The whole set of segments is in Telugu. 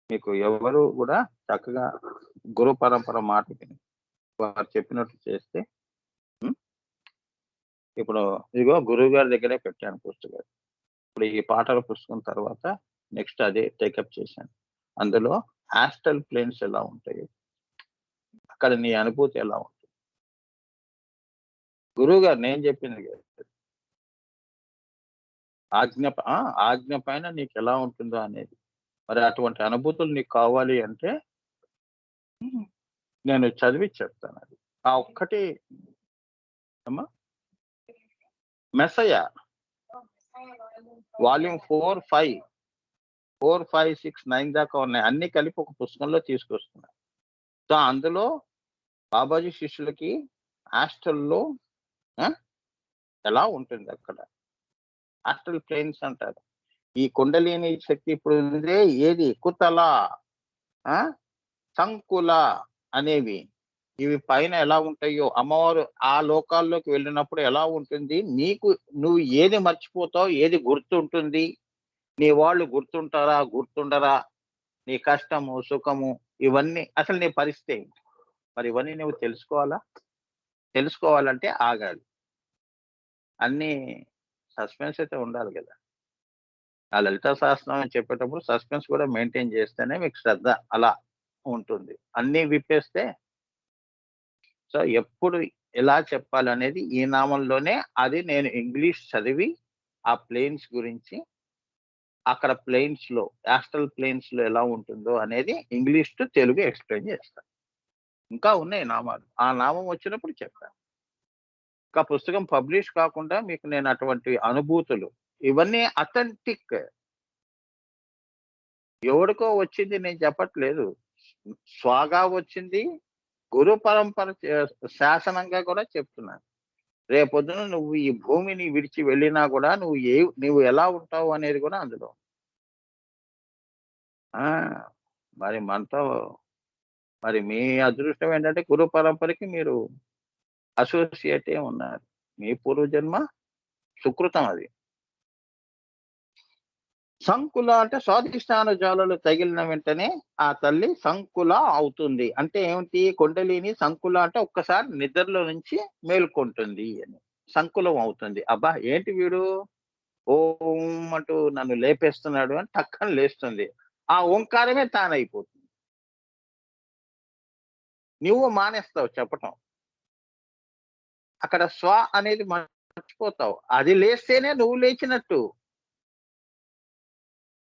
మీకు ఎవరు కూడా చక్కగా గురు పరంపర మాట విని వారు చెప్పినట్టు చేస్తే ఇప్పుడు ఇదిగో గురువు గారి దగ్గరే పెట్టాను పుస్తకాలు. ఇప్పుడు ఈ పాటల పుస్తకం తర్వాత నెక్స్ట్ అదే టేకప్ చేశాను. అందులో ఆస్ట్రల్ ప్లేన్స్ ఎలా ఉంటాయి, అక్కడ నీ అనుభూతి ఎలా ఉంటుంది. గురువు గారు నేను చెప్పింది కాదు. ఆజ్ఞ పైన నీకు ఎలా ఉంటుందో అనేది. మరి అటువంటి అనుభూతులు నీకు కావాలి అంటే నేను చదివి చెప్తాను. అది ఆ ఒక్కటి అమ్మా మెస్సయ్య వాల్యూమ్ 4, 5, 6, 9 దాకా ఉన్నాయి. అన్ని కలిపి ఒక పుస్తకంలో తీసుకొస్తున్నా. సో అందులో బాబాజీ శిష్యులకి హాస్టల్లో ఎలా ఉంటుంది అక్కడ ఆస్ట్రల్ ప్లేన్స్ అంటారు. ఈ కుండలిని శక్తి ఇప్పుడు ఉందే ఏది కుతల సంకుల అనేవి ఇవి పైన ఎలా ఉంటాయో అమ్మవారు ఆ లోకాల్లోకి వెళ్ళినప్పుడు ఎలా ఉంటుంది, నీకు నువ్వు ఏది మర్చిపోతావు, ఏది గుర్తుంటుంది, నీ వాళ్ళు గుర్తుంటారా గుర్తుండరా, నీ కష్టము సుఖము ఇవన్నీ అసలు నీ పరిస్థితి. మరి ఇవన్నీ నువ్వు తెలుసుకోవాలంటే ఆగాలి. అన్ని సస్పెన్స్ అయితే ఉండాలి కదా. ఆ లలితా సహస్రనామం అని చెప్పేటప్పుడు సస్పెన్స్ కూడా మెయింటైన్ చేస్తేనే మీకు శ్రద్ధ అలా ఉంటుంది. అన్నీ విప్పేస్తే సో ఎప్పుడు ఎలా చెప్పాలనేది ఈ నామంలోనే. అది నేను ఇంగ్లీష్ చదివి ఆ ప్లేన్స్ గురించి అక్కడ ప్లేన్స్ లో యాస్ట్రల్ ప్లేన్స్ లో ఎలా ఉంటుందో అనేది ఇంగ్లీష్ టు తెలుగు ఎక్స్ప్లెయిన్ చేస్తాను. ఇంకా ఉన్నాయి నామాలు. ఆ నామం వచ్చినప్పుడు చెప్తాను. ఇంకా పుస్తకం పబ్లిష్ కాకుండా మీకు నేను అటువంటి అనుభూతులు ఇవన్నీ అథెంటిక్. ఎవడికో వచ్చింది నేను చెప్పట్లేదు. స్వాగా వచ్చింది, గురు పరంపర శాసనంగా కూడా చెప్తున్నాను. రేపొద్దున నువ్వు ఈ భూమిని విడిచి వెళ్ళినా కూడా నువ్వు ఎలా ఉంటావు అనేది కూడా అందులో. మరి మనతో మరి మీ అదృష్టం ఏంటంటే గురు పరంపరకి మీరు అసోసియేటే ఉన్నారు. మీ పూర్వజన్మ సుకృతం అది. సంకుల అంటే స్వాధిష్టాన జ్వాలలు తగిలిన వెంటనే ఆ తల్లి సంకుల అవుతుంది. అంటే ఏమిటి, కుండలిని సంకుల అంటే ఒక్కసారి నిద్రలో నుంచి మేల్కొంటుంది అని, సంకులం అవుతుంది. అబ్బా ఏంటి వీడు ఓం అంటూ నన్ను లేపేస్తున్నాడు అని టక్కన లేస్తుంది. ఆ ఓంకారమే తానైపోతుంది. నువ్వు మానేస్తావు చెప్పటం. అక్కడ స్వ అనేది మర్చిపోతావు. అది లేస్తేనే నువ్వు లేచినట్టు.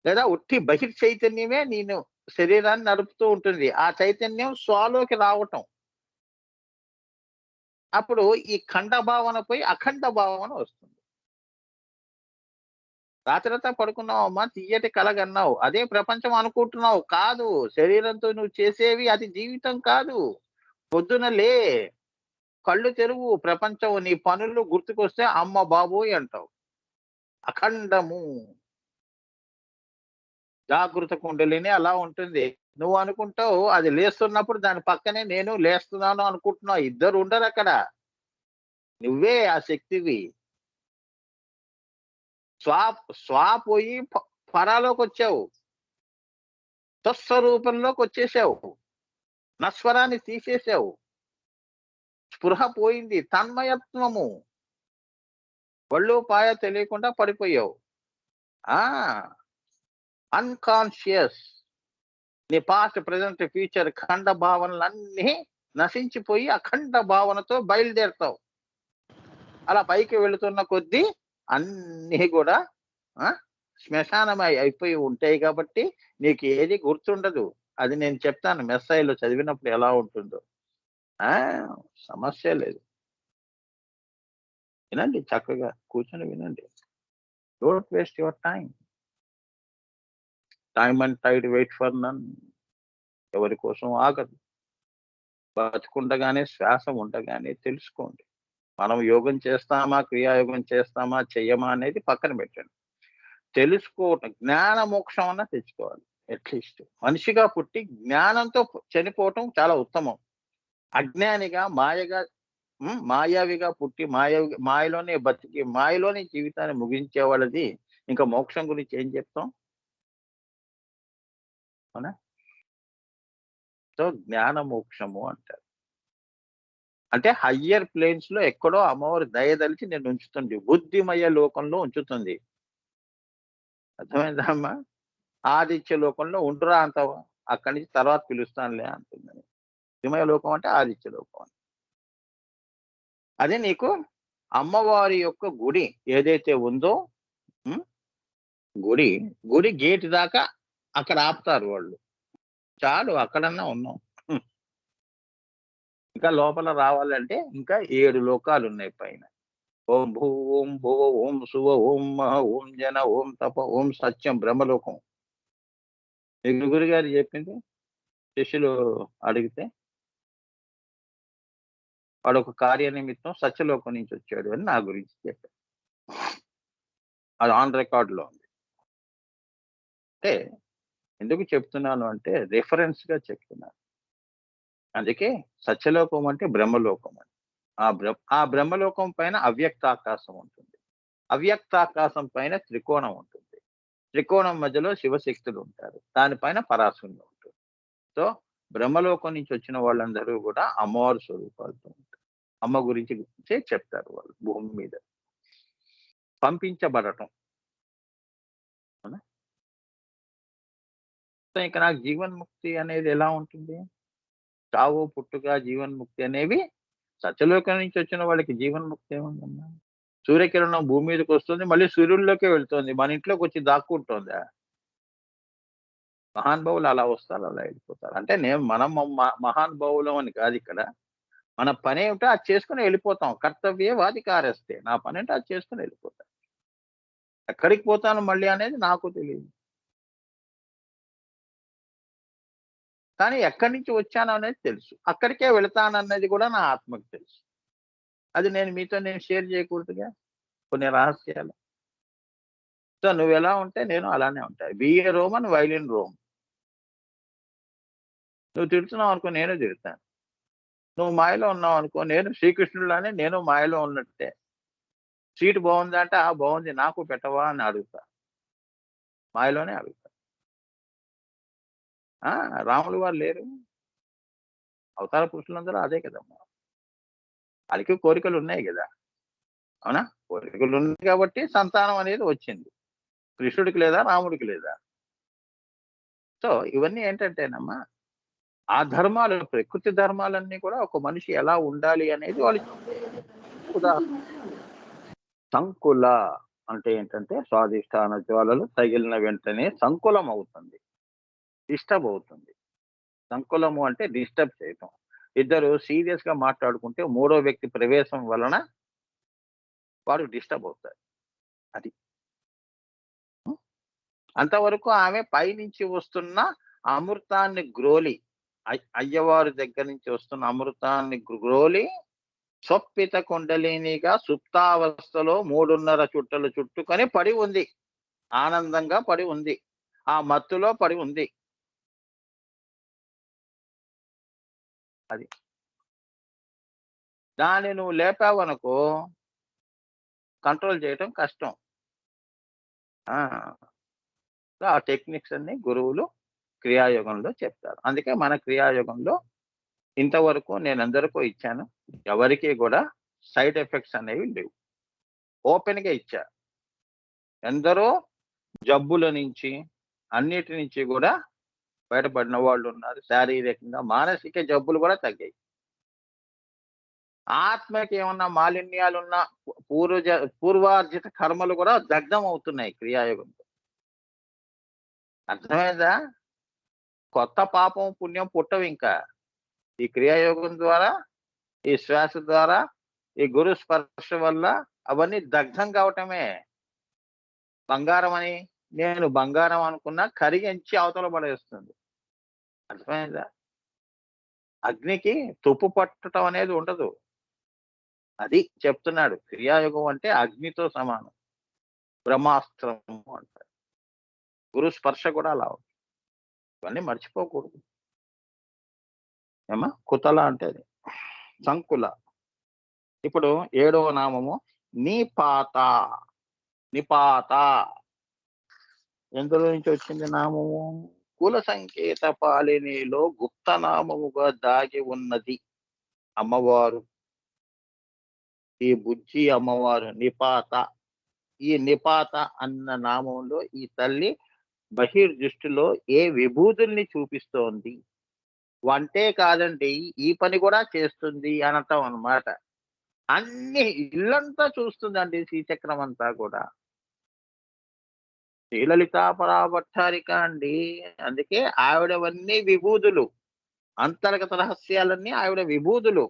లేదా ఉట్టి బహిర్ చైతన్యమే నేను శరీరాన్ని నడుపుతూ ఉంటుంది. ఆ చైతన్యం స్వలోకి రావటం. అప్పుడు ఈ ఖండ భావన పోయి అఖండ భావన వస్తుంది. రాత్రంతా పడుకున్నావమ్మా, తీయటి కలగన్నావు, అదే ప్రపంచం అనుకుంటున్నావు. కాదు, శరీరంతో నువ్వు చేసేవి అది జీవితం కాదు. పొద్దున లే, కళ్ళు తెరువు, ప్రపంచం నీ పనులు గుర్తుకొస్తే అమ్మ బాబోయ్ అంటావు. అఖండము జాగృత కుండలిని అలా ఉంటుంది. నువ్వు అనుకుంటావు అది లేస్తున్నప్పుడు దాని పక్కనే నేను లేస్తున్నాను అనుకుంటున్నావు. ఇద్దరు ఉండరు అక్కడ. నువ్వే ఆ శక్తివి. స్వా పోయి పరాలోకి వచ్చావు, స్వస్వరూపంలోకి వచ్చేసావు, నస్వరాన్ని తీసేసావు, స్పృహ పోయింది, తన్మయత్వము, ఒళ్ళు పాయ తెలియకుండా పడిపోయావు. అన్కాన్షియస్. నీ పాస్ట్ ప్రజెంట్ ఫ్యూచర్ ఖండ భావనలన్నీ నశించిపోయి అఖండ భావనతో బయలుదేరుతావు. అలా పైకి వెళుతున్న కొద్దీ అన్నీ కూడా శ్మశానమై అయిపోయి ఉంటాయి. కాబట్టి నీకు ఏది గుర్తుండదు. అది నేను చెప్తాను మెస్సైలో చదివినప్పుడు ఎలా ఉంటుందో. సమస్య లేదు. వినండి, చక్కగా కూర్చొని వినండి. Don't waste your time and tide wait for none. ఎవరి కోసం ఆగదు. బతుకుండగానే శ్వాస ఉండగానే తెలుసుకోండి. మనం యోగం చేస్తామా, క్రియాయోగం చేస్తామా, చెయ్యమా అనేది పక్కన పెట్టండి. తెలుసుకోవటం, జ్ఞాన మోక్షం అన్నా తెచ్చుకోవాలి. అట్లీస్ట్ మనిషిగా పుట్టి జ్ఞానంతో చనిపోవటం చాలా ఉత్తమం. అజ్ఞానిగా మాయావిగా పుట్టి మాయలోనే బతికి మాయలోనే జీవితాన్ని ముగించే వాళ్ళది ఇంకా మోక్షం గురించి ఏం చెప్తాం? అవునా? సో జ్ఞాన మోక్షము అంటారు. అంటే హయ్యర్ ప్లేన్స్ లో ఎక్కడో అమ్మవారు దయదలిచి నేను ఉంచుతుంది, బుద్ధిమయ లోకంలో ఉంచుతుంది. అర్థమైందా అమ్మా? ఆదిత్య లోకంలో ఉండురా అంత, అక్కడి నుంచి తర్వాత పిలుస్తానులే అంటుందని. బుద్ధిమయ లోకం అంటే ఆదిత్య లోకం అని. అదే నీకు అమ్మవారి యొక్క గుడి ఏదైతే ఉందో, ఉం? గుడి గుడి గేట్ దాకా అక్కడ ఆపుతారు వాళ్ళు. చాలు అక్కడన్నా ఉన్నాం. హ్మ్. ఇంకా లోపల రావాలంటే ఇంకా 7 లోకాలు ఉన్నాయి పైన. ఓం భూ ఓం భువ ఓం శువ ఓం మహ ఓం జన ఓం తప ఓం సత్యం బ్రహ్మలోకం. మీకు గురుగారు చెప్పింది శిష్యులు అడిగితే, వాడు ఒక కార్య నిమిత్తం సత్యలోకం నుంచి వచ్చాడు అని నా గురించి చెప్పాడు. అది ఆన్ రికార్డ్ లో ఉంది. అంటే ఎందుకు చెప్తున్నాను అంటే రిఫరెన్స్ గా చెప్తున్నాను. అందుకే సత్యలోకం అంటే బ్రహ్మలోకం అని. ఆ బ్రహ్మలోకం పైన అవ్యక్తాకాశం ఉంటుంది. అవ్యక్తాకాశం పైన త్రికోణం ఉంటుంది. త్రికోణం మధ్యలో శివశక్తులు ఉంటారు. దానిపైన పరాశుని ఉంటుంది. సో బ్రహ్మలోకం నుంచి వచ్చిన వాళ్ళందరూ కూడా అమ్మవారి స్వరూపాలతో ఉంటారు. అమ్మ గురించి చెప్తారు వాళ్ళు భూమి మీద పంపించబడటం. అవునా? సో ఇక నాకు జీవన్ముక్తి అనేది ఎలా ఉంటుంది? చావు పుట్టుక జీవన్ముక్తి అనేవి సత్యలోకం నుంచి వచ్చిన వాళ్ళకి జీవన్ముక్తి ఏముందమ్మా? సూర్యకిరణం భూమి మీదకి వస్తుంది, మళ్ళీ సూర్యుల్లోకే వెళ్తుంది, మన ఇంట్లోకి వచ్చి దాక్కుంటుందా? మహానుభావులు అలా వస్తారు, అలా వెళ్ళిపోతారు. అంటే మనం మహానుభావులం అని కాదు ఇక్కడ. మన పని ఏమిటో అది చేసుకుని వెళ్ళిపోతాం. కర్తవ్యే వాధికారస్తే, నా పని ఏంటో అది చేసుకుని వెళ్ళిపోతాను. ఎక్కడికి పోతాను మళ్ళీ అనేది నాకు తెలియదు. కానీ ఎక్కడి నుంచి వచ్చాను అనేది తెలుసు. అక్కడికే వెళతానన్నది కూడా నా ఆత్మకు తెలుసు. అది నేను షేర్ చేయకూడదుగా కొన్ని రహస్యాలు. సో నువ్వెలా ఉంటే నేను అలానే ఉంటా. BA Roman violin Rome. నువ్వు తిడుతున్నావు అనుకో, నేను తిడతాను. నువ్వు మాయలో ఉన్నావు అనుకో, నేను శ్రీకృష్ణుడిలానే నేను మాయలో ఉన్నట్టే. సీటు బాగుందా అంటే, ఆ బాగుంది, నాకు పెట్టవా అని అడుగుతా. మాయలోనే అడుగుతా. రాములు వారు లేరు, అవతార పురుషులందరూ అదే కదమ్మా. వాళ్ళకి కోరికలు ఉన్నాయి కదా. అవునా? కోరికలు ఉన్నాయి కాబట్టి సంతానం అనేది వచ్చింది. కృష్ణుడికి లేదా, రాముడికి లేదా? సో ఇవన్నీ ఏంటంటేనమ్మా, ఆ ధర్మాలు, ప్రకృతి ధర్మాలన్నీ కూడా ఒక మనిషి ఎలా ఉండాలి అనేది వాళ్ళు ఉదాహరణ. సంకుల అంటే ఏంటంటే, స్వాధిష్టాన జ్వాలలు తగిలిన వెంటనే సంకులం అవుతుంది, డిస్టర్బ్ అవుతుంది. సంకులము అంటే డిస్టర్బ్ చేయటం. ఇద్దరు సీరియస్ గా మాట్లాడుకుంటే మూడో వ్యక్తి ప్రవేశం వలన వాడు డిస్టర్బ్ అవుతారు. అది. అంతవరకు ఆమె పైనుంచి వస్తున్న అమృతాన్ని గ్రోలి, అయ్యవారి దగ్గర నుంచి వస్తున్న అమృతాన్ని గ్రోలి స్వప్పిత కుండలినిగా సుప్తావస్థలో 3.5 చుట్టలు చుట్టుకొని పడి ఉంది. ఆనందంగా పడి ఉంది. ఆ మత్తులో పడి ఉంది. అది. దాన్ని నువ్వు లేపావనుకో, కంట్రోల్ చేయటం కష్టం. ఆ! ఆ టెక్నిక్స్ అన్ని గురువులు క్రియాయోగంలో చెప్తారు. అందుకే మన క్రియాయోగంలో ఇంతవరకు నేనెందరికో ఇచ్చాను. ఎవరికీ గూడా సైడ్ ఎఫెక్ట్స్ అనేవి లేవు. ఓపెన్‌గా ఇచ్చా. ఎందరో జబ్బుల నుంచి, అన్నిటి నుంచి గూడా బయటపడిన వాళ్ళున్నారు. శారీరకంగా, మానసిక జబ్బులు గూడా తగ్గాయి. ఆత్మకి ఏమన్నా మాలిన్యాలున్నా, పూర్వజ పూర్వార్జిత కర్మలు గూడా దగ్ధం అవుతున్నాయి క్రియాయోగంతో. అర్థమైందా? కొత్త పాపం, పుణ్యం పుట్టవింకా. ఈ క్రియాయోగం ద్వారా, ఈ శ్వాస ద్వారా, ఈ గురు స్పర్శ వల్ల అవన్నీ దగ్ధం కావటమే. బంగారం అని నేను బంగారం అనుకున్నా కరిగించి అవతల పడేస్తుంది. అర్థమైందా? అగ్నికి తుప్పు పట్టడం అనేది ఉండదు. అది చెప్తున్నాడు. క్రియాయోగం అంటే అగ్నితో సమానం. బ్రహ్మాస్త్రము అంటారు. గురు స్పర్శ కూడా అలా ఉంటుంది. ఇవన్నీ మర్చిపోకూడదు. ఏమా? కుతల అంటే అది. సంకుల. ఇప్పుడు 7వ నామము నిపాత. నిపాత. ఎందులో నుంచి వచ్చింది నామము? కుల సంకేత పాలినిలో గుప్తనామముగా దాగి ఉన్నది అమ్మవారు. ఈ బుజ్జి అమ్మవారు నిపాత. ఈ నిపాత అన్న నామంలో ఈ తల్లి బహిర్దృష్టిలో ఏ విభూతుల్ని చూపిస్తోంది. వంటే కాదండి, ఈ పని కూడా చేస్తుంది అనటం అన్నమాట. అన్ని ఇల్లంతా చూస్తుందండి శ్రీచక్రం అంతా కూడా. శ్రీలలితా పరాభట్టారిక అండి. అందుకే ఆవిడవన్నీ విభూదులు. అంతర్గత రహస్యాలన్నీ ఆవిడ విభూదులు.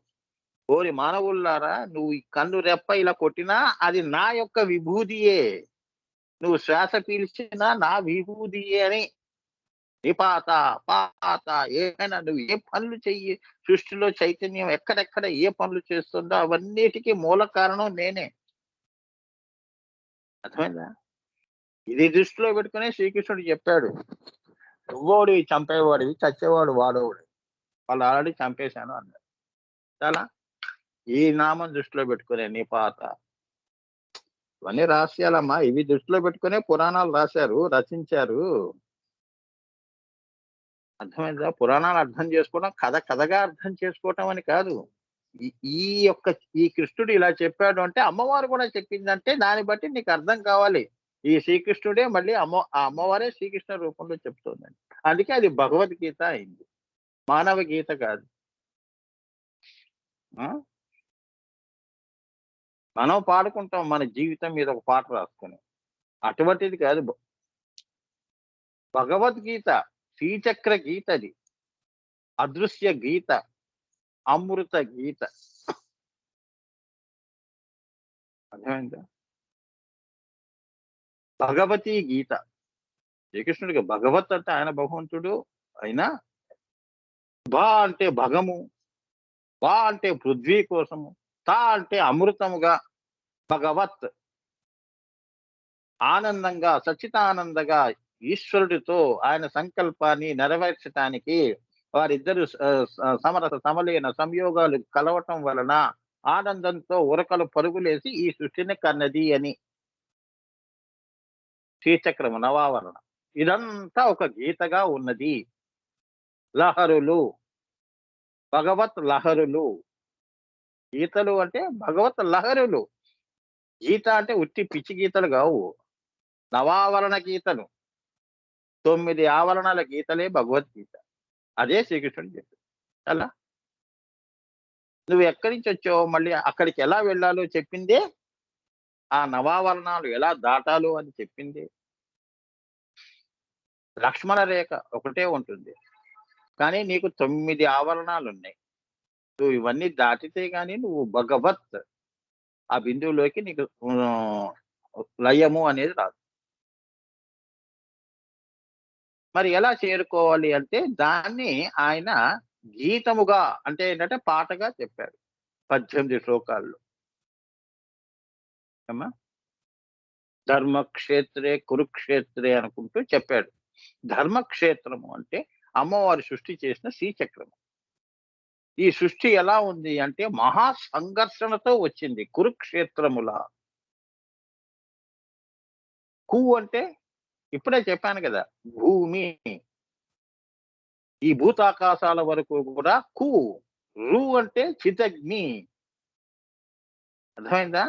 ఓరి మానవుల్లారా! నువ్వు ఈ కన్ను రెప్ప ఇలా కొట్టినా అది నా యొక్క విభూదియే. నువ్వు శ్వాస పీల్చినా నా విభూదియే అని నిపాత, పాత ఏమైనా నువ్వు ఏ పనులు చెయ్యి, సృష్టిలో చైతన్యం ఎక్కడెక్కడ ఏ పనులు చేస్తుందో అవన్నిటికి మూల కారణం నేనే. అర్థమైందా? ఇది దృష్టిలో పెట్టుకునే శ్రీకృష్ణుడు చెప్పాడు. నువ్వోడివి చంపేవాడివి, చచ్చేవాడు వాడోడు. వాళ్ళు ఆల్రెడీ చంపేశాను అన్నాడు. చాలా ఈ నామం దృష్టిలో పెట్టుకునే నిపాత. ఇవన్నీ రహస్యాలమ్మా. ఇవి దృష్టిలో పెట్టుకునే పురాణాలు రాశారు, రచించారు. అర్థమైందా? పురాణాలు అర్థం చేసుకోవడం కథ కథగా అర్థం చేసుకోవటం అని కాదు. ఈ ఈ యొక్క ఈ కృష్ణుడు ఇలా చెప్పాడు అంటే అమ్మవారు కూడా చెప్పిందంటే దాన్ని బట్టి నీకు అర్థం కావాలి. ఈ శ్రీకృష్ణుడే మళ్ళీ ఆ అమ్మవారే శ్రీకృష్ణ రూపంలో చెప్తోందండి. అందుకే అది భగవద్గీత అయింది. మానవ గీత కాదు. ఆ! మనం పాడుకుంటాం మన జీవితం మీద ఒక పాట రాసుకొని. అటువంటిది కాదు భగవద్గీత. శ్రీచక్ర గీతది. అదృశ్య గీత. అమృత గీత. అర్థమైందా? భగవతి గీత. శ్రీకృష్ణుడికి భగవత్ అంటే ఆయన భగవంతుడు. అయినా భ అంటే భగము, వా అంటే పృథ్వీ కోసము, తా అంటే అమృతముగా భగవత్ ఆనందంగా, సచ్చిదానందగా ఈశ్వరుడితో ఆయన సంకల్పాన్ని నెరవేర్చటానికి వారిద్దరు సమరస సమలీన సంయోగాలు కలవటం వలన ఆనందంతో ఉరకలు పరుగులేసి ఈ సృష్టిని కన్నది అని శ్రీచక్రము నవావరణ. ఇదంతా ఒక గీతగా ఉన్నది. లహరులు, భగవత్ లహరులు. గీతలు అంటే భగవత్ లహరులు. గీత అంటే ఉట్టి పిచ్చి గీతలు కావు. నవావరణ గీతలు. 9 ఆవరణల గీతలే భగవద్గీత. అదే శ్రీకృష్ణుడు చెప్పాడు. అలా నువ్వు ఎక్కడి నుంచి వచ్చావో మళ్ళీ అక్కడికి ఎలా వెళ్ళాలో చెప్పిందే. ఆ నవావరణాలు ఎలా దాటాలో అని చెప్పిందే. లక్ష్మణ రేఖ ఒకటే ఉంటుంది. కానీ నీకు 9 ఆవరణాలున్నాయి. నువ్వు ఇవన్నీ దాటితే గాని నువ్వు భగవత్ ఆ బిందువులోకి నీకు లయము అనేది రాదు. మరి ఎలా చేరుకోవాలి అంటే దాన్ని ఆయన గీతముగా అంటే ఏంటంటే పాటగా చెప్పారు. 18 శ్లోకాల్లో. ఏమ్మా? ధర్మక్షేత్రే కురుక్షేత్రే అనుకుంటూ చెప్పాడు. ధర్మక్షేత్రము అంటే అమ్మవారు సృష్టి చేసిన శ్రీచక్రము. ఈ సృష్టి ఎలా ఉంది అంటే మహా సంఘర్షణతో వచ్చింది కురుక్షేత్రముల. కు అంటే ఇప్పుడే చెప్పాను కదా! భూమి. ఈ భూతాకాశాల వరకు కూడా కు. రు అంటే చితగ్ని. అర్థమైందా?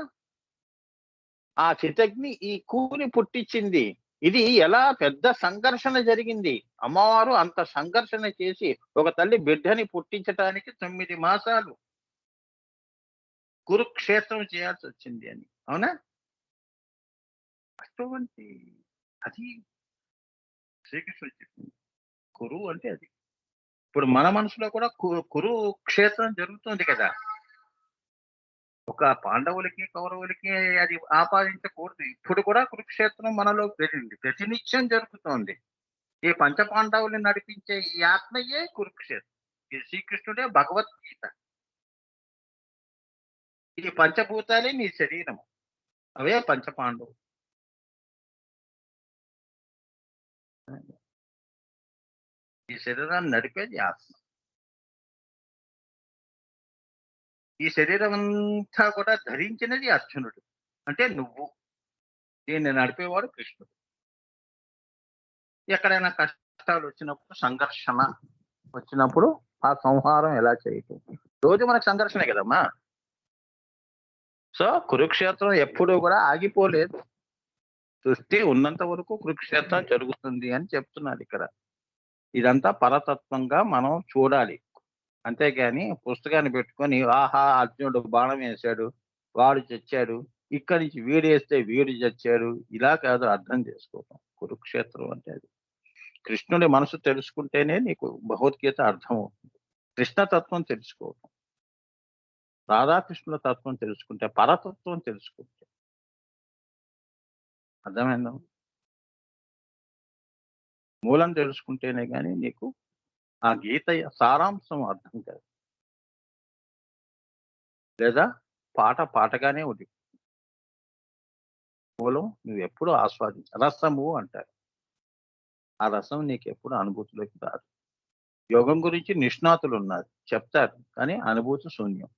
ఆ చితగ్ని ఈ కూని పుట్టించింది. ఇది ఎలా పెద్ద సంఘర్షణ జరిగింది. అమ్మవారు అంత సంఘర్షణ చేసి ఒక తల్లి బిడ్డని పుట్టించటానికి 9 మాసాలు కురుక్షేత్రం చేయాల్సొచ్చింది అని. అవునా? అటువంటి అది శ్రీకృష్ణుడు చెప్పింది. కురు అంటే అది. ఇప్పుడు మన మనసులో కూడా కురుక్షేత్రం జరుగుతుంది కదా! ఒక పాండవులకి, కౌరవులకి అది ఆపాదించకూడదు. ఇప్పుడు కూడా కురుక్షేత్రం మనలో ప్రతినిత్యం జరుగుతోంది. ఈ పంచపాండవుల్ని నడిపించే ఈ ఆత్మయే కురుక్షేత్రం. ఈ శ్రీకృష్ణుడే భగవద్గీత. ఈ పంచభూతాలే నీ శరీరము. అవే పంచపాండవులు. ఈ శరీరాన్ని నడిపేది ఆత్మ. ఈ శరీరం అంతా కూడా ధరించినది అర్జునుడు. అంటే నువ్వు. దీన్ని నడిపేవాడు కృష్ణుడు. ఎక్కడైనా కష్టాలు వచ్చినప్పుడు సంఘర్షణ వచ్చినప్పుడు ఆ సంహారం ఎలా చేయటం. రోజు మనకు సంఘర్షణే కదమ్మా. సో కురుక్షేత్రం ఎప్పుడూ కూడా ఆగిపోలేదు. సృష్టి ఉన్నంత వరకు కురుక్షేత్రం జరుగుతుంది అని చెప్తున్నారు ఇక్కడ. ఇదంతా పరతత్వంగా మనం చూడాలి. అంతేగాని పుస్తకాన్ని పెట్టుకొని ఆహా! అర్జునుడు బాణం వేశాడు, వాడు చచ్చాడు. ఇక్కడి నుంచి వీడేస్తే వీడు చచ్చాడు. ఇలా కాదు అర్థం చేసుకోవటం. కురుక్షేత్రం అంటే అది. కృష్ణుడి మనసు తెలుసుకుంటేనే నీకు భగవద్గీత అర్థమవుతుంది. కృష్ణతత్వం తెలుసుకోవటం. రాధాకృష్ణుల తత్వం తెలుసుకుంటే, పరతత్వం తెలుసుకుంటే. అర్థమైందా? మూలం తెలుసుకుంటేనే గాని నీకు ఆ గీత సారాంశం అర్థం కాదు. లేదా పాట పాటగానే ఉంది. మూలం నువ్వెప్పుడు రసము అంటారు. ఆ రసం నీకెప్పుడు అనుభూతిలోకి రాదు. యోగం గురించి నిష్ణాతులున్నారు. చెప్తారు. కానీ అనుభూతి శూన్యం.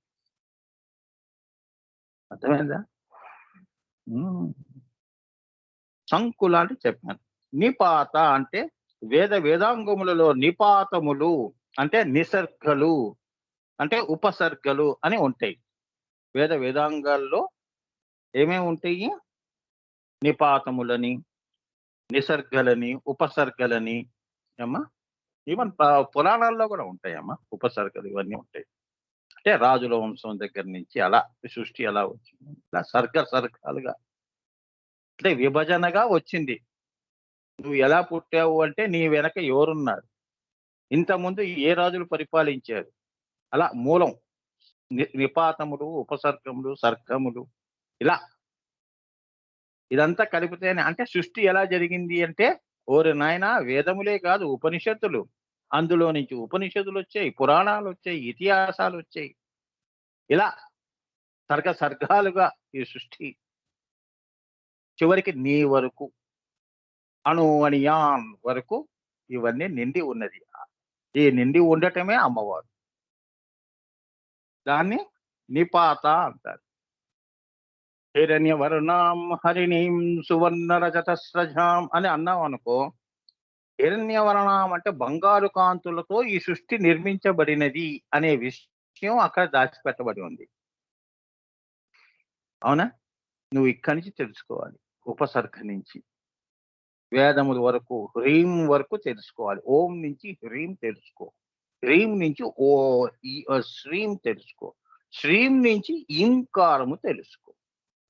అర్థమైందా? హ్మ్. సంకులాంటి చెప్పాను. నిపాత అంటే వేదాంగములలో నిపాతములు అంటే నిసర్గలు అంటే ఉపసర్గలు అని ఉంటాయి. వేదాంగాల్లో ఏమేమి ఉంటాయి? నిపాతములని, నిసర్గలని, ఉపసర్గలని ఏమ్మా? ఈవెన్ పురాణాల్లో కూడా ఉంటాయమ్మా ఉపసర్గలు ఇవన్నీ ఉంటాయి. అంటే రాజుల వంశం దగ్గర నుంచి అలా సృష్టి ఎలా వచ్చింది. ఇలా సర్గాలుగా అంటే విభజనగా వచ్చింది. నువ్వు ఎలా పుట్టావు అంటే నీ వెనక ఎవరున్నారు? ఇంతకుముందు ఏ రాజులు పరిపాలించారు? అలా మూలం నిపాతములు, ఉపసర్గములు, సర్గములు ఇలా ఇదంతా కలిపితేనే అంటే సృష్టి ఎలా జరిగింది అంటే, ఓరి నాయనా వేదములే కాదు ఉపనిషత్తులు. అందులో నుంచి ఉపనిషత్తులొచ్చాయి, పురాణాలొచ్చాయి, ఇతిహాసాలొచ్చాయి. ఇలా సర్గాలుగా ఈ సృష్టి చివరికి నీ వరకు అణుయాన్ వరకు ఇవన్నీ నిండి ఉన్నది. ఈ నిండి ఉండటమే అమ్మవారు. దాన్ని నిపాత అంటారు. హిరణ్యవర్ణాం హరిణీం సువర్ణ రజతస్రజాం అని అన్నాం అనుకో, హిరణ్యవర్ణం అంటే బంగారు కాంతులతో ఈ సృష్టి నిర్మించబడినది అనే విషయం అక్కడ దాచిపెట్టబడి ఉంది. అవునా? నువ్వు ఇక్కడి నుంచి తెలుసుకోవాలి. ఉపసర్గ నుంచి వేదముల వరకు హ్రీం వరకు తెలుసుకోవాలి. ఓం నుంచి హ్రీం తెలుసుకో. హ్రీం నుంచి శ్రీం తెలుసుకో. శ్రీం నుంచి ఇంకారము తెలుసుకో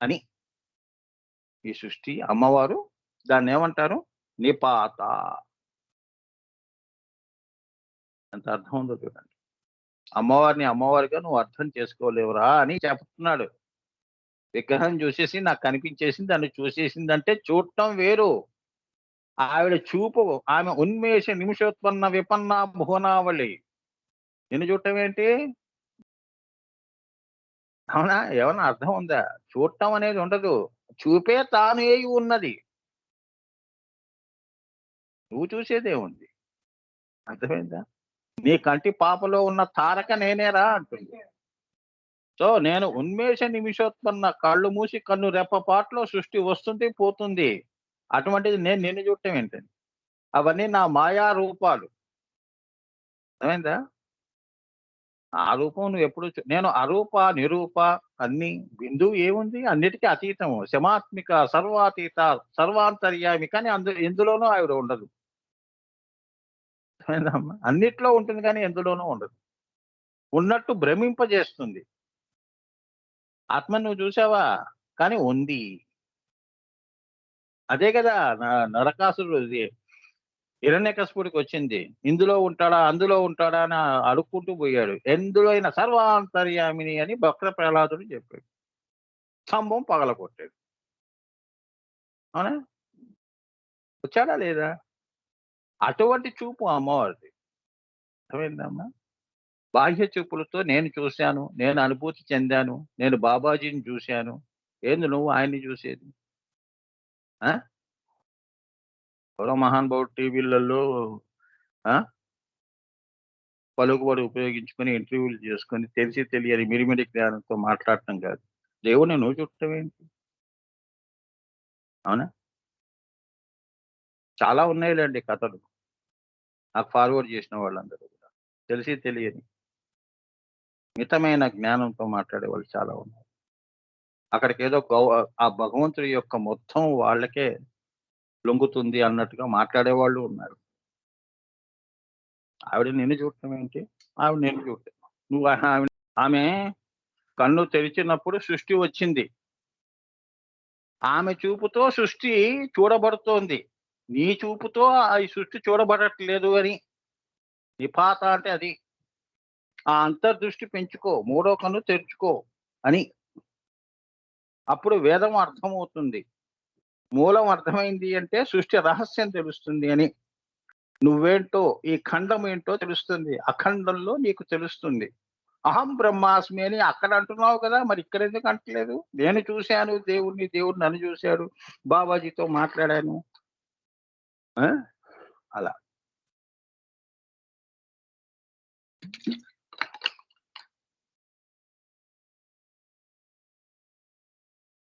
అని ఈ సృష్టి అమ్మవారు దాన్ని ఏమంటారు? నిపాత. ఎంత అర్థం ఉందో చూడండి. అమ్మవారిని అమ్మవారిగా నువ్వు అర్థం చేసుకోలేవురా అని చెప్తున్నాడు. విగ్రహం చూసేసి నాకు కనిపించేసింది, దాన్ని చూసేసిందంటే చూడటం వేరు. ఆవిడ చూపు ఆమె ఉన్మేష నిమిషోత్పన్న విపన్న భువనావళి. నిన్ను చూడటం ఏంటి? అవునా? ఏమన్నా అర్థం ఉందా? చూడటం అనేది ఉండదు. చూపే తాను అయి ఉన్నది. నువ్వు చూసేదేముంది? అర్థమైందా? నీ కంటి పాపలో ఉన్న తారక నేనేరా అంటుంది. సో నేను ఉన్మేష నిమిషోత్పన్న కళ్ళు మూసి కన్ను రెప్పపాటులో సృష్టి వస్తుంది, పోతుంది. అటువంటిది నేను నిన్ను చూడటం ఏంటండి? అవన్నీ నా మాయా రూపాలు. అర్థమైందా? ఆ రూపం నువ్వెప్పుడు నేను అరూప, నిరూప అన్నీ బిందువు ఏముంది? అన్నిటికీ అతీతం. శమాత్మిక, సర్వాతీత, సర్వాంతర్యామి కానీ ఎందులోనూ ఆవిడ ఉండదు. అర్థమైందమ్మా? అన్నిట్లో ఉంటుంది కానీ ఎందులోనూ ఉండదు. ఉన్నట్టు భ్రమింపజేస్తుంది. ఆత్మని నువ్వు చూసావా? కానీ ఉంది. అదే కదా నరకాసురుడు హిరణ్యకశిపుడికొచ్చింది. ఇందులో ఉంటాడా? అందులో ఉంటాడా? అని అడుక్కుంటూ పోయాడు. ఎందులో అయినా సర్వాంతర్యామిని అని భక్త ప్రహ్లాదుడు చెప్పాడు. స్తంభం పగలగొట్టాడు. అవునా? వచ్చాడా లేదా? అటువంటి చూపు అమ్మవారిది. అర్థమైందమ్మా? బాహ్య చూపులతో నేను చూశాను, నేను అనుభూతి చెందాను, నేను బాబాజీని చూశాను. ఏంది నువ్వు ఆయన్ని చూసేది? ఆ? ఎవరో మహానుభావుడు టీవీలలో ఆ? పలుకుబడి ఉపయోగించుకొని ఇంటర్వ్యూలు చేసుకొని తెలిసి తెలియని మిడిమిడి జ్ఞానంతో మాట్లాడటం కాదు. దేవుడిని నువ్వు చూడటం ఏంటి? అవునా? చాలా ఉన్నాయిలెండి కథలు. నాకు ఫార్వర్డ్ చేసిన వాళ్ళందరూ కూడా. తెలిసి తెలియని మితమైన జ్ఞానంతో మాట్లాడే వాళ్ళు చాలా ఉన్నారు. అక్కడికేదో ఆ భగవంతుడి యొక్క మొత్తం వాళ్ళకే లొంగుతుంది అన్నట్టుగా మాట్లాడేవాళ్ళు ఉన్నారు. ఆవిడ నిన్ను చూడటం ఏంటి? ఆవిడ నిన్ను చూడటం. నువ్వు ఆమె కన్ను తెరిచినప్పుడు సృష్టి వచ్చింది. ఆమె చూపుతో సృష్టి చూడబడుతోంది. నీ చూపుతో ఈ సృష్టి చూడబడట్లేదు అని. నిపాత అంటే అది. ఆ అంతర్దృష్టి పెంచుకో. మూడో కన్ను తెరుచుకో అని. అప్పుడు వేదం అర్థమవుతుంది. మూలం అర్థమైంది అంటే సృష్టి రహస్యం తెలుస్తుంది అని. నువ్వేంటో, ఈ ఖండం ఏంటో తెలుస్తుంది. అఖండంలో నీకు తెలుస్తుంది. అహం బ్రహ్మాస్మి అని అక్కడ అంటున్నావు కదా! మరి ఇక్కడెందుకు అంటలేదు? నేను చూశాను దేవుడిని, దేవుడు నన్ను చూశాడు. బాబాజీతో మాట్లాడాను. ఆ! అలా.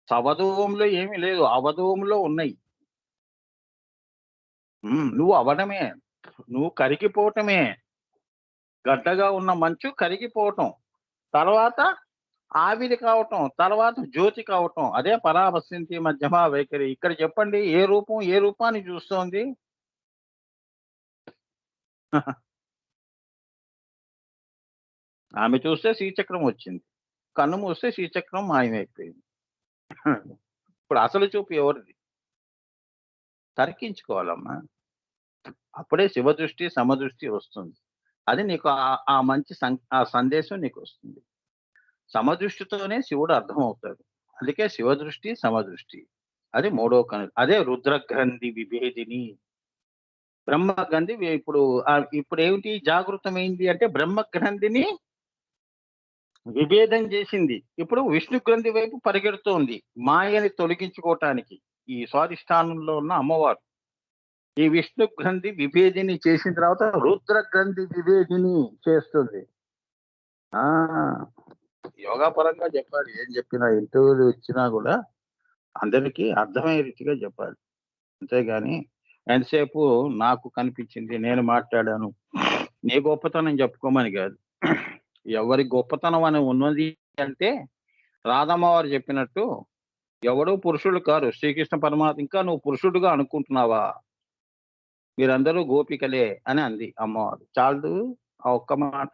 సవధూవంలో ఏమీ లేదు. అవధూవంలో ఉన్నాయి. నువ్వు అవ్వడమే. నువ్వు కరిగిపోవటమే. గడ్డగా ఉన్న మంచు కరిగిపోవటం. తర్వాత ఆవిరి కావటం. తర్వాత జ్యోతి కావటం. అదే పరావస్యంతి మధ్యమా వైఖరి. ఇక్కడ చెప్పండి ఏ రూపం ఏ రూపాన్ని చూస్తోంది? ఆమె చూస్తే శ్రీచక్రం వచ్చింది. కన్ను మూస్తే శ్రీచక్రం మాయమైపోయింది. ఇప్పుడు అసలు చూపు ఎవరిది? తర్కించుకోవాలమ్మా. అప్పుడే శివదృష్టి, సమదృష్టి వస్తుంది. అది నీకు ఆ మంచి ఆ సందేశం నీకొస్తుంది. సమదృష్టితోనే శివుడు అర్థమవుతాడు. అందుకే శివదృష్టి, సమదృష్టి. అది మూడో కన్ను. అదే రుద్రగ్రంథి విభేదిని. బ్రహ్మగ్రంథి ఇప్పుడేమిటి జాగృతమైంది అంటే బ్రహ్మగ్రంథిని విభేదం చేసింది. ఇప్పుడు విష్ణు గ్రంథి వైపు పరిగెడుతోంది. మాయని తొలగించుకోవటానికి. ఈ స్వాధిష్టానంలో ఉన్న అమ్మవారు. ఈ విష్ణు గ్రంథి విభేదిని చేసిన తర్వాత రుద్ర గ్రంథి విభేదిని చేస్తుంది. ఆ యోగా పరంగా చెప్పాలి. ఏం చెప్పినా ఇంటర్వ్యూలు ఇచ్చినా కూడా అందరికీ అర్థమయ్యే రీతిగా చెప్పాలి. అంతేగాని ఎంతసేపు నాకు కనిపించింది, నేను మాట్లాడాను, నీ గొప్పతనం చెప్పుకోమని కాదు. ఎవరి గొప్పతనం అని ఉన్నది అంటే రాధమ్మవారు చెప్పినట్టు ఎవడూ పురుషుడు కారు. శ్రీకృష్ణ పరమాత్మ ఇంకా నువ్వు పురుషుడుగా అనుకుంటున్నావా? మీరందరూ గోపికలే అని అంది అమ్మవారు. చాలదు ఆ ఒక్క మాట.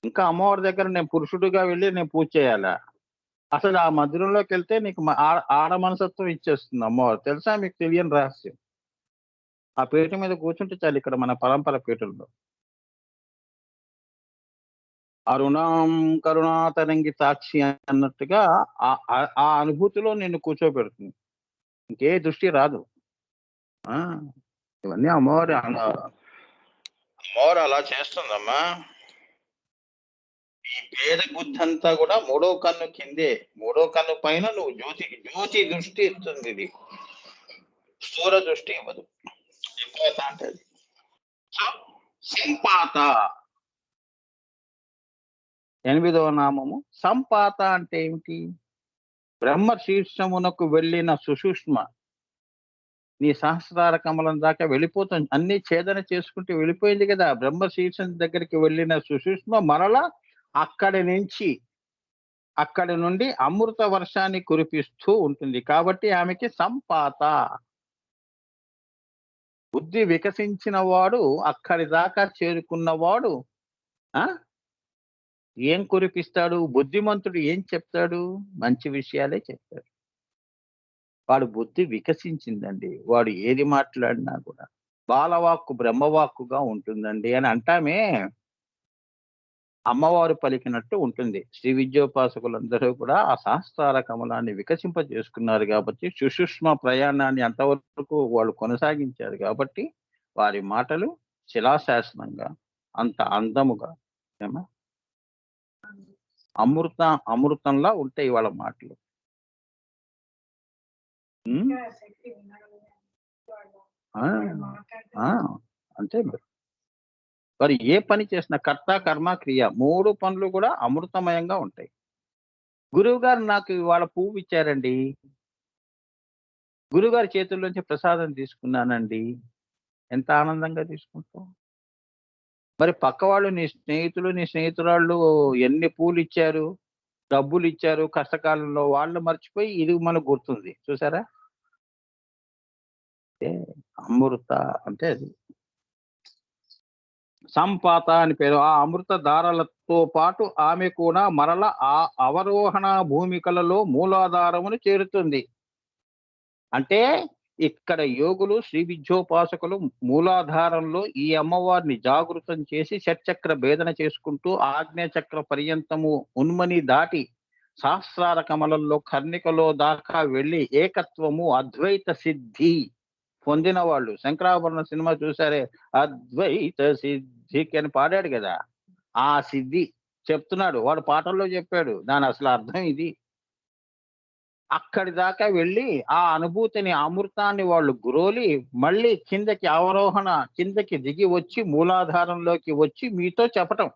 ఇంకా అమ్మవారి దగ్గర నేను పురుషుడిగా వెళ్ళి నేను పూజ చేయాలా? అసలు ఆ మందిరంలోకి వెళ్తే నీకు ఆడ మనసత్వం ఇచ్చేస్తుంది అమ్మవారు. తెలుసా మీకు తెలియని రహస్యం? ఆ పీఠం మీద కూర్చుంటే చాలు ఇక్కడ మన పరంపర పీఠంలో. అరుణాం కరుణాతరంగి సాక్షి అన్నట్టుగా ఆ అనుభూతిలో నిన్ను కూర్చోబెడుతుంది. ఇంకే దృష్టి రాదు. ఆ ఇవన్నీ అమ్మవారు అలా చేస్తుందమ్మా. ఈ భేద బుద్ధి అంతా కూడా మూడో కన్ను కిందే. మూడో కన్ను పైన నువ్వు జ్యోతి దృష్టి ఇస్తుంది ఇది. స్థూల దృష్టి ఇవ్వదు. నిపాత అంటది. సంపాత 8వ నామము సంపాత అంటే ఏమిటి? బ్రహ్మ శీర్షమునకు వెళ్ళిన సుషుష్మ నీ సహస్రార కమలం దాకా వెళ్ళిపోతుంది. అన్ని ఛేదన చేసుకుంటూ వెళ్ళిపోయింది కదా! బ్రహ్మ శీర్షం దగ్గరికి వెళ్ళిన సుషుష్మ మరలా అక్కడి నుండి అమృత వర్షాన్ని కురిపిస్తూ ఉంటుంది. కాబట్టి ఆమెకి సంపాత. బుద్ధి వికసించిన వాడు అక్కడి దాకా చేరుకున్నవాడు ఏం కురిపిస్తాడు? బుద్ధిమంతుడు ఏం చెప్తాడు? మంచి విషయాలే చెప్తాడు. వాడు బుద్ధి వికసించిందండి. వాడు ఏది మాట్లాడినా కూడా బాలవాక్కు బ్రహ్మవాక్కుగా ఉంటుందండి అని అంటామే. అమ్మవారు పలికినట్టు ఉంటుంది. శ్రీ విద్యోపాసకులందరూ కూడా ఆ సహస్రార కమలాన్ని వికసింపజేసుకున్నారు కాబట్టి సుషుష్మ ప్రయాణాన్ని అంతవరకు వాళ్ళు కొనసాగించారు కాబట్టి వారి మాటలు శిలాశాసనంగా అంత అందముగా ఏమా అమృతంలా ఉంటాయి వాళ్ళ మాటలు. అంతే మరి ఏ పని చేసినా కర్త కర్మ క్రియ 3 పనులు కూడా అమృతమయంగా ఉంటాయి. గురువు గారు నాకు ఇవాళ పువ్వు ఇచ్చారండి. గురుగారి చేతుల్లోంచి ప్రసాదం తీసుకున్నానండి. ఎంత ఆనందంగా తీసుకుంటావు. మరి పక్కవాళ్ళు నీ స్నేహితులు, నీ స్నేహితురాళ్ళు ఎన్ని పూలిచ్చారు, డబ్బులిచ్చారు కష్టకాలంలో వాళ్ళు మర్చిపోయి ఇది మనకు గుర్తుంది. చూసారా? అంటే అమృత అంటే అది. సంపాత అని పేరు. ఆ అమృత ధారలతో పాటు ఆమె కూడా మరల ఆ అవరోహణ భూమికలలో మూలాధారమును చేరుతుంది. అంటే ఇక్కడ యోగులు, శ్రీ విద్యోపాసకులు మూలాధారంలో ఈ అమ్మవారిని జాగృతం చేసి షట్చక్ర భేదన చేసుకుంటూ ఆజ్ఞా చక్ర పర్యంతము ఉన్మని దాటి సహస్రార కమలంలో కర్ణికలో దాకా వెళ్ళి ఏకత్వము అద్వైత సిద్ధి పొందిన వాళ్ళు. శంకరాభరణ సినిమా చూసారే, అద్వైత సిద్ధికి అని పాడాడు కదా! ఆ సిద్ధి చెప్తున్నాడు. వాడు పాటల్లో చెప్పాడు. దాని అసలు అర్థం ఇది. అక్కడి దాకా వెళ్ళి ఆ అనుభూతిని, అమృతాన్ని వాళ్ళు గ్రోలి మళ్ళీ కిందకి అవరోహణ కిందకి దిగి వచ్చి మూలాధారంలోకి వచ్చి మీతో చెప్పటం.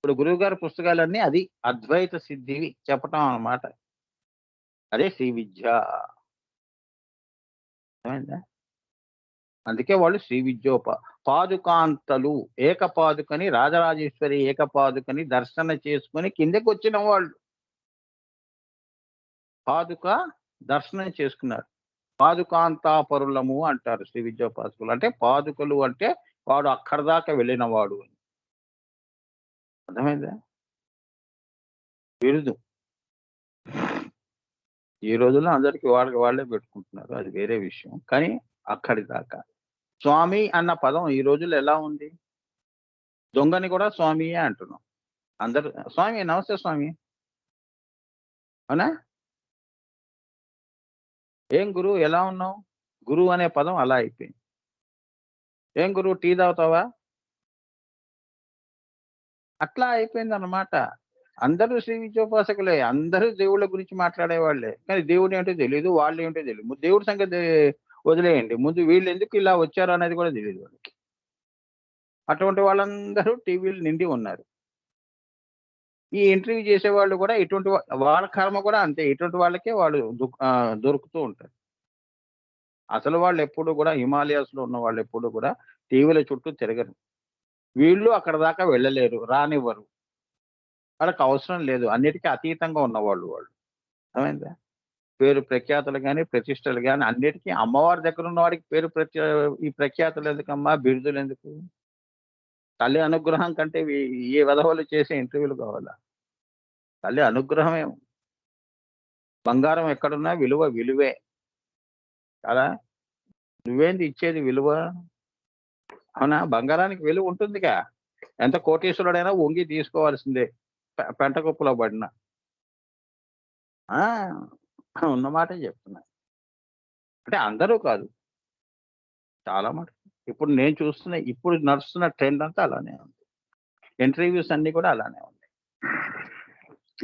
ఇప్పుడు గురువుగారి పుస్తకాలన్నీ అది అద్వైత సిద్ధివి చెప్పటం అన్నమాట. అదే శ్రీ విద్య. అర్థమైందా? అందుకే వాళ్ళు శ్రీ పాదుకాంతలు ఏకపాదుకని రాజరాజేశ్వరి ఏకపాదుకని దర్శన చేసుకొని కిందకొచ్చిన వాళ్ళు. పాదుక దర్శనం చేసుకున్నారు. పాదుకాంతాపరులము అంటారు శ్రీ విద్యోపాసకులు. అంటే పాదుకలు అంటే వాడు అక్కడి దాకా వెళ్ళినవాడు అని. అర్థమైందా? బిరుదు. ఈ రోజుల్లో అందరికి వాళ్ళకి వాళ్ళే పెట్టుకుంటున్నారు. అది వేరే విషయం. కానీ అక్కడి దాకా. స్వామి అన్న పదం ఈ రోజుల్లో ఎలా ఉంది? దొంగని కూడా స్వామియే అంటున్నాం. అందరూ స్వామి నమస్తే స్వామి. అవునా? ఏం గురువు ఎలా ఉన్నావు? గురువు అనే పదం అలా అయిపోయింది. ఏం గురువు టీ తాగుతావా? అట్లా అయిపోయిందన్నమాట. అందరూ శ్రీ విద్యోపాసకులే. అందరూ దేవుళ్ళ గురించి మాట్లాడేవాళ్ళే. కానీ దేవుడేంటో తెలీదు. వాళ్ళేంటో తెలీదు. దేవుడి సంగతి వదిలేయండి. ముందు వీళ్ళెందుకు ఇలా వచ్చారు అనేది కూడా తెలీదు వాళ్ళకి. అటువంటి వాళ్ళందరూ టీవీలు నిండి ఉన్నారు. ఈ ఇంటర్వ్యూ చేసేవాళ్ళు కూడా ఇటువంటి వాళ్ళ కర్మ కూడా అంతే. ఇటువంటి వాళ్ళకే వాళ్ళు దొరుకుతూ ఉంటారు. అసలు వాళ్ళెప్పుడు కూడా హిమాలయాస్‌లో ఉన్న వాళ్ళెప్పుడు కూడా టీవీల చుట్టూ తిరగరు. వీళ్ళు అక్కడి దాకా వెళ్ళలేరు. రానివ్వరు. వాళ్ళకి అవసరం లేదు. అన్నిటికి అతీతంగా ఉన్నవాళ్ళు వాళ్ళు. అర్థమైందా? పేరు ప్రఖ్యాతులు గాని, ప్రతిష్టలు గాని అన్నిటికి అమ్మవారి దగ్గర ఉన్న వాడికి ఈ ప్రఖ్యాతులు ఎందుకమ్మా? బిరుదులెందుకు? తల్లి అనుగ్రహం కంటే ఈ వెధవలు చేసే ఇంటర్వ్యూలు కావాలా? తల్లి అనుగ్రహమే. బంగారం ఎక్కడున్నా విలువ విలువే. కదా! నువ్వేంది ఇచ్చేది విలువ? అవునా? బంగారానికి విలువ ఉంటుందిగా. ఎంత కోటీశ్వరుడైనా వంగి తీసుకోవాల్సిందే. పెంట కుప్పలో పడినా. ఆ! ఉన్న మాటే చెప్తున్నా. అంటే అందరూ కాదు. చాలా మటుకు. ఇప్పుడు నేను చూస్తున్న ఇప్పుడు నడుస్తున్న ట్రెండ్ అంతా అలానే ఉంది. ఇంటర్‌వ్యూస్ అన్నీ కూడా అలానే ఉన్నాయి.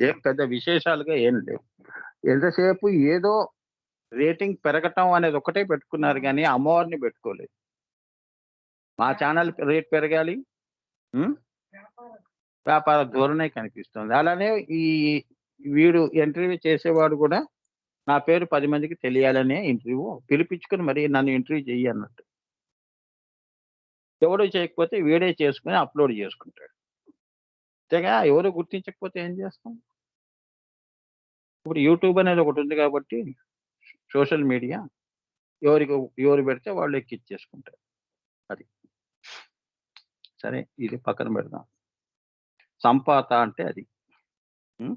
ఏం పెద్ద విశేషాలుగా ఏం లేవు. ఎంతసేపు ఏదో రేటింగ్ పెరగటం అనేది ఒకటే పెట్టుకున్నారు గానీ, అమ్మవారిని పెట్టుకోలేదు. మా ఛానల్ రేట్ పెరగాలి. హ్మ్. వ్యాపార ధోరణే కనిపిస్తుంది. అలానే ఈ వీడు ఇంటర్వ్యూ చేసేవాడు కూడా నా పేరు 10 మందికి తెలియాలనే ఇంటర్వ్యూ పిలిపించుకొని మరి నన్ను ఇంటర్వ్యూ చెయ్యి అన్నట్టు. ఎవడు చేయకపోతే వీడే చేసుకొని అప్‌లోడ్ చేసుకుంటాడు. అంతేగా ఎవరు గుర్తించకపోతే ఏం చేస్తాం? ఇప్పుడు యూట్యూబ్ అనేది ఒకటుంది కాబట్టి సోషల్ మీడియా ఎవరికి ఎవరు పెడితే వాళ్ళు ఎక్కిచ్చేసుకుంటారు. అది. సరే ఇది పక్కన పెడదాం. సంపాత అంటే అది. హ్మ్.